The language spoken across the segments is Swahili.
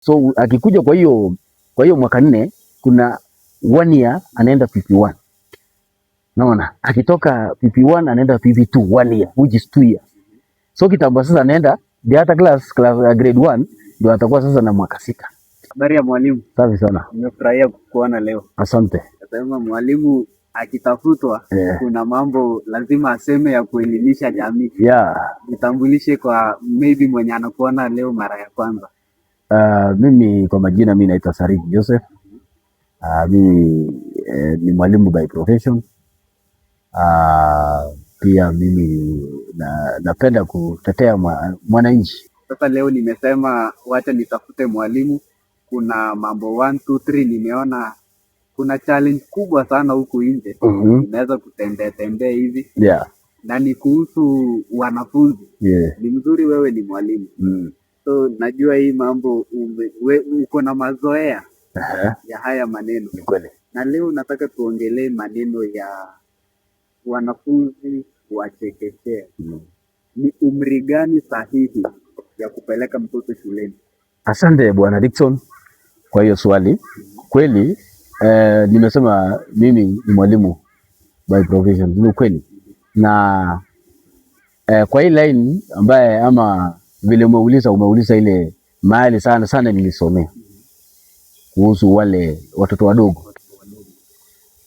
So akikuja kwa hiyo mwaka 4 kuna 1 year anaenda PP1. Naona akitoka PP1 anaenda PP2 1 year which is 2 years. So kitambo sasa anaenda the other class grade 1 ndio atakuwa sasa na mwaka 6. Habari ya mwalimu. Safi sana. Nimefurahia kukuona leo. Asante. Nasema mwalimu akitafutwa kuna mambo lazima aseme ya kuelimisha jamii. Nitambulishe kwa maybe mwenye anakuona leo mara ya kwanza. Mimi kwa majina mimi naitwa Sarif Joseph. Mimi ni mwalimu by profession. Pia mimi napenda kutetea mwananchi. Sasa leo nimesema wacha nitafute mwalimu. Kuna mambo 1 2 3 nimeona kuna challenge kubwa sana huku nje. Unaweza kutembea hivi. Na ni kuhusu wanafunzi. Ni mzuri wewe ni mwalimu. So najua hii mambo uko na mazoea ya haya maneno. Na leo nataka tuongelee maneno ya wanafunzi wa chekechea. Ni umri gani sahihi ya kupeleka mtoto shuleni? Asante Bwana Dickson kwa hiyo swali. Kweli nimesema mimi ni mwalimu by profession. Ni kweli. Na kwa hii line ambaye ama vile umeuliza ile mahali sana nilisomea kuhusu wale watoto wadogo.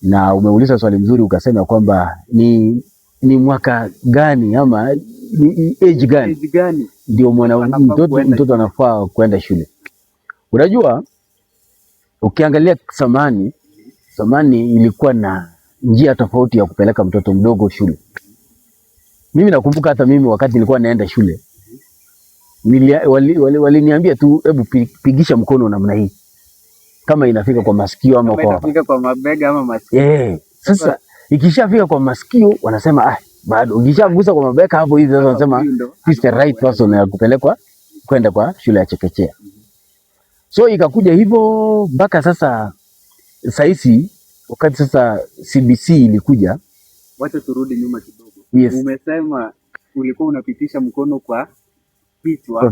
Na umeuliza swali mzuri ukasema kwamba ni mwaka gani ama ni age gani ndio mtoto anafaa kwenda shule. Unajua ukiangalia zamani ilikuwa na njia tofauti ya kupeleka mtoto mdogo shule. Mimi nakumbuka hata mimi wakati nilikuwa naenda shule waliniambia tu hebu pigisha mkono namna hii kama inafika kwa masikio ama inafika kwa mabega ama masikio. Sasa ikishafika kwa masikio wanasema bado. Ukishagusa kwa mabega hapo hivi sasa wanasema this the right person ya kupelekwa kwenda kwa shule ya chekechea. So ikakuja hivyo mpaka sasa hizi wakati sasa CBC ilikuja. Wacha turudi nyuma kidogo. Umesema ulikuwa unapitisha mkono kwa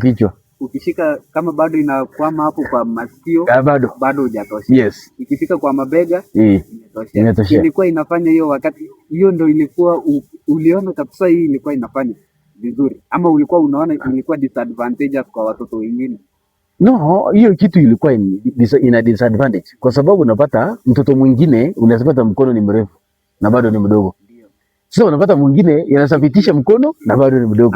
kichwa. Ukishika kama bado inakwama hapo kwa masikio bado hujatosha. Ikifika kwa mabega inatosha. Ilikuwa inafanya hiyo wakati hiyo ndio ilikuwa uliona kabisa hii ilikuwa inafanya vizuri ama ulikuwa unaona ilikuwa disadvantageous kwa watoto wengine? No, hiyo kitu ilikuwa ina disadvantage kwa sababu unapata mtoto mwingine unapata mkono ni mrefu na bado ni mdogo. Sasa unapata mwingine yanasafitisha mkono na bado ni mdogo.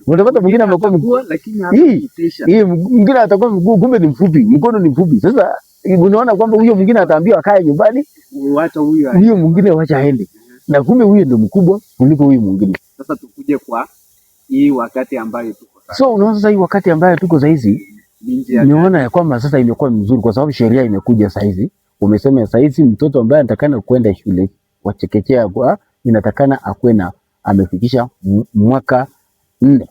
Unapata mwingine amekuwa lakini hapitisha. Mwingine atakuwa mguu kumbe ni mfupi, mkono ni mfupi. Sasa unaona kwamba huyo mwingine ataambiwa akae nyumbani, waacha huyo mwingine waacha aende. Na kumbe huyo ndio mkubwa kuliko huyo mwingine. Sasa tukuje kwa hii wakati ambayo tuko sasa. So unaona sasa hii wakati ambayo tuko sasa hizi niona ya kwamba sasa imekuwa mzuri kwa sababu sheria imekuja sasa hizi. Umesema sasa hizi mtoto ambaye anatakana kwenda shule wa chekechea inatakana akuwe amefikisha mwaka 4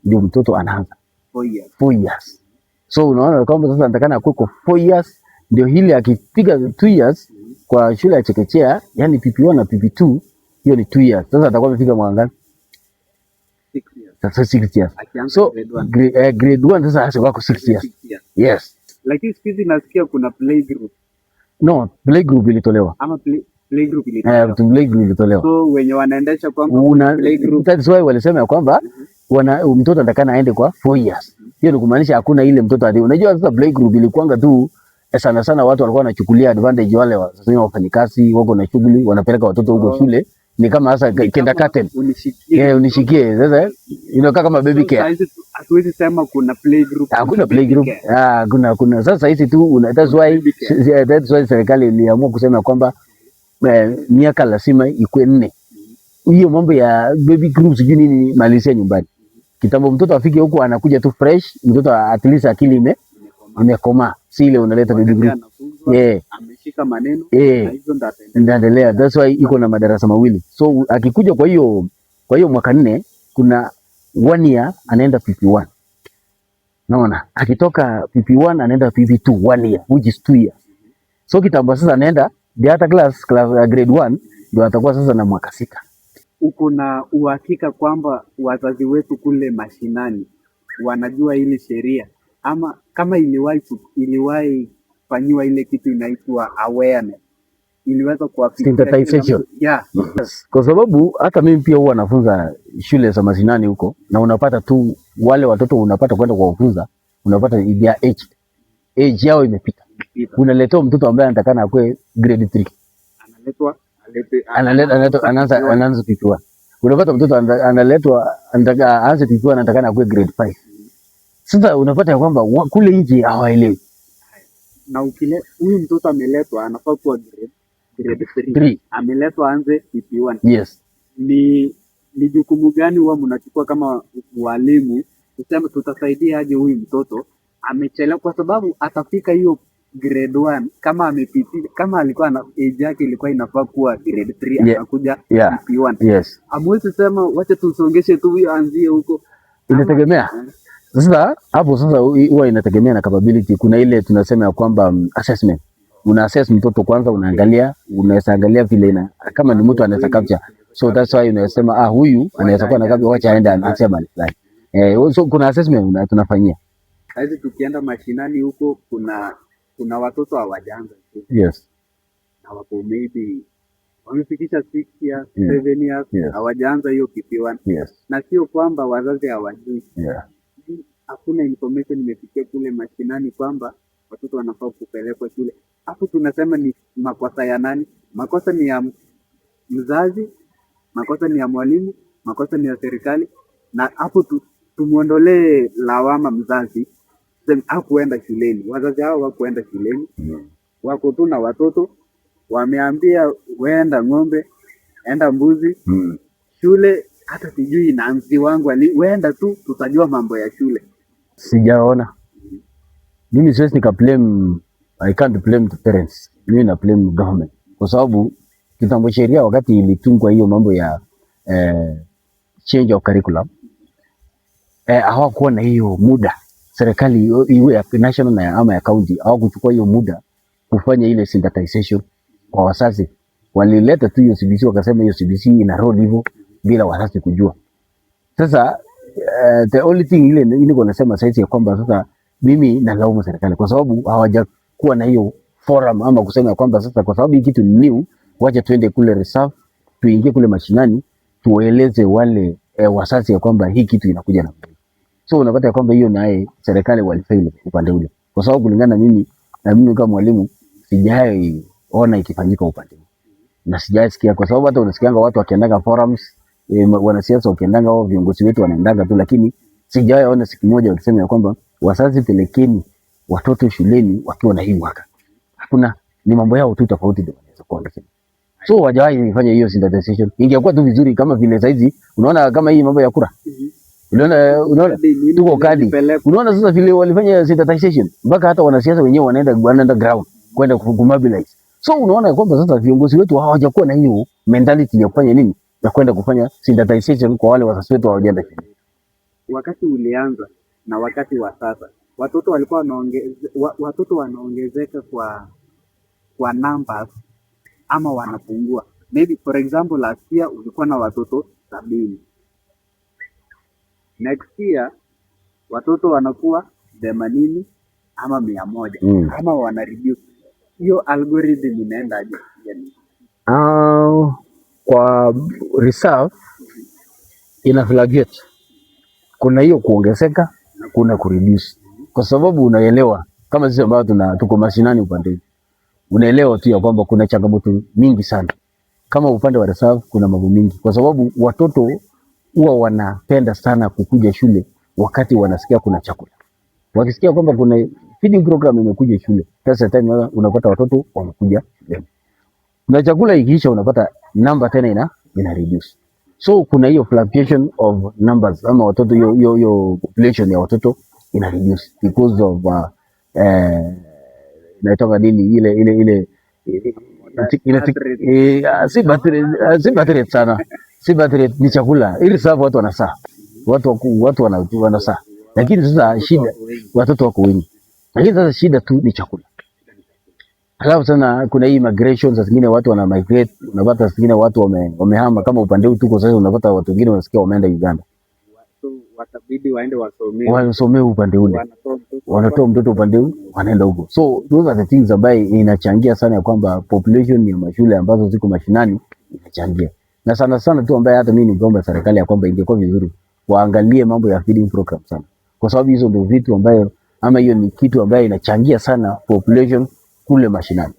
ndio mtoto anaanza 4 years. So unaona kwamba sasa anatakana akuwe kwa 4 years ndio hili akipiga 2 years kwa shule ya chekechea, yani PP1 na PP2 hiyo ni 2 years. Sasa atakuwa amefika mwaka ngapi? 6 years. Sasa 6 years. So grade 1 sasa hasa wako 6 years. Yes. Lakini sikizi nasikia kuna play group. No, play group ilitolewa. Ama play group ilitolewa. So wenye wanaendesha kwamba play group. That's why walisema kwamba mtoto atakana aende kwa 4 years. Hiyo ni kumaanisha hakuna ile mtoto ati. Unajua sasa play group ilikuanga tu sana watu walikuwa wanachukulia advantage wale wafanyikazi wako na shughuli wanapeleka watoto huko shule. Ni kama sasa kindergarten. Unishikie. Sasa inakaa kama baby care. Hatuwezi sema kuna play group. Hakuna play group. Kuna sasa hizi tu that's why serikali iliamua kusema kwamba miaka lazima ikuwe 4. Hiyo mambo ya baby groups sijui nini malizia nyumbani. Kitambo mtoto afike huko anakuja tu fresh, mtoto at least akili imekoma. Si ile unaleta baby group. Ameshika maneno na hizo ndaendelea. That's why iko na madarasa mawili. So akikuja kwa hiyo mwaka 4 kuna 1 year anaenda PP1. Naona akitoka PP1 anaenda PP2 1 year which is 2 years. So kitambo sasa anaenda the other class grade 1 ndio atakuwa sasa na mwaka 6. Uko na uhakika kwamba wazazi wetu kule mashinani wanajua hili sheria ama kama iliwahi fanyiwa ile kitu inaitwa awareness, iliweza kuwafikia sensitization. Yeah. Yes. Kwa sababu hata mimi pia huwa nafunza shule za mashinani huko, na unapata tu wale watoto unapata kwenda kuwafunza, unapata their age yao imepita. Unaletea mtoto ambaye anatakana akue grade 3, anaanza PP1. Unapata mtoto analetwa anataka aanze PP1, anatakana akue grade 5. Sasa unapata kwamba kule nje hawaelewi, na huyu mtoto ameletwa anafaa kuwa grade 3, ameletwa aanze PP1. Yes. Ni jukumu gani huwa mnachukua kama walimu kusema tutasaidia aje huyu mtoto amechelewa, kwa sababu atafika hiyo grade 1 kama amepitia, kama alikuwa na age yake ilikuwa inafaa kuwa grade 3 akakuja PP1. Yes. Amwezi sema wacha tusongeshe tu huyo anzie huko, inategemea. Sasa hapo sasa huwa inategemea na capability. Kuna ile tunasema ya kwamba assessment. Una assess mtoto kwanza, unaangalia, unaweza angalia vile kama ni mtu anaweza capture. So that's why unasema huyu anaweza kuwa na capture, wacha aende anasema like. So kuna assessment tunafanyia. Kazi tukienda mashinani huko kuna watoto hawajaanza. Yes. Na wako maybe wamefikisha 6 years, 7 years, hawajaanza hiyo PP1. Yes. Na sio kwamba wazazi hawajui. Yeah. Hakuna information imefikia kule mashinani kwamba watoto wanafaa kupelekwa shule. Hapo tunasema ni makosa ya nani? Makosa ni ya mzazi, makosa ni ya mwalimu, makosa ni ya serikali. Na hapo tumuondolee lawama mzazi. Hakuenda shuleni. Wazazi hao hawakuenda shuleni. Wako tu na watoto, wameambia weenda ng'ombe, enda mbuzi. Shule hata sijui Nancy wangu weenda tu, tutajua mambo ya shule. Sijaona. Mimi siwezi nikablame, I can't blame the parents. Mimi na blame government. Kwa sababu kitambo sheria wakati ilitungwa hiyo mambo ya change of curriculum, hawakuwa na hiyo muda. Serikali iwe ya national na ama ya county hawakuchukua hiyo muda kufanya ile sensitization kwa wazazi. Walileta tu hiyo CBC, wakasema hiyo CBC ina roll hivyo bila wazazi kujua. Sasa the only thing ile niko nasema sasa ya kwamba sasa mimi nalaumu serikali kwa sababu hawajakuwa na hiyo forum ama kusema kwamba sasa kwa sababu hii kitu ni new, wacha tuende kule reserve, tuingie kule mashinani, tueleze wale wazazi ya kwamba hii kitu inakuja na. So unapata kwamba hiyo naye serikali walifail upande ule. Kwa sababu kulingana mimi kama mwalimu sijai ona ikifanyika upande. Na sijai sikia, kwa sababu hata unasikianga watu wakiendaga forums, wanasiasa wakiendaga wao viongozi wetu wanaendaga tu, lakini sijai ona siku moja wakisema kwamba wazazi pelekeni watoto shuleni wakiwa na hii mwaka. Hakuna, ni mambo yao tu tofauti ndio wanaweza kuona. So wajawahi fanya hiyo sensitization. Ingekuwa tu vizuri kama vile saizi unaona kama hii mambo ya kura. Unaona tuko kadi. Unaona sasa vile walifanya sensitization mpaka hata wanasiasa wenyewe wanaenda ground kwenda kumobilize. So unaona kwamba sasa viongozi wetu hawajakuwa na hiyo mentality ya kufanya nini? Ya kwenda kufanya sensitization kwa wale wazazi wetu hawajaenda. Wakati ulianza na wakati wa sasa, watoto walikuwa wanaongezeka kwa numbers ama wanapungua. Maybe for example last year ulikuwa na watoto 70. Next year watoto wanakuwa 80 ama 100 ama wana reduce. Hiyo algorithm inaenda aje? Kwa reserve ina fluctuate. Kuna hiyo kuongezeka, kuna kureduce. Kwa sababu unaelewa kama sisi ambao tuko mashinani upande, unaelewa tu ya kwamba kuna changamoto mingi sana. Kama upande wa reserve kuna mambo mingi, kwa sababu watoto huwa wanapenda sana kukuja shule wakati wanasikia kuna chakula. Wakisikia kwamba kuna feeding program imekuja shule, sasa time unapata watoto wanakuja shule. Na chakula ikiisha unapata number tena ina reduce. So kuna hiyo fluctuation of numbers ama watoto hiyo population ya watoto ina reduce because of naitoka nini ile si battery sana. Si battery ni chakula. Ili sababu watu wanasaa. Watu wanasaa. Lakini sasa shida watoto wako wengi. Lakini sasa shida tu ni chakula. Alafu sana kuna hii migration, sasa zingine watu wana migrate, unapata zingine watu wamehama kama upande huu tuko sasa, unapata watu wengine wanasikia wameenda Uganda. So watabidi waende wasomee upande ule, wanatoa mtoto upande ule wanaenda huko. So those are the things ambaye inachangia sana ya kwamba population ya mashule ambazo ziko mashinani inachangia, na sana sana tu ambaye hata mimi ningeomba serikali ya kwamba ingekuwa vizuri waangalie mambo ya feeding program sana, kwa sababu hizo ndio vitu ambayo ama hiyo ni kitu ambayo inachangia sana population kule mashinani.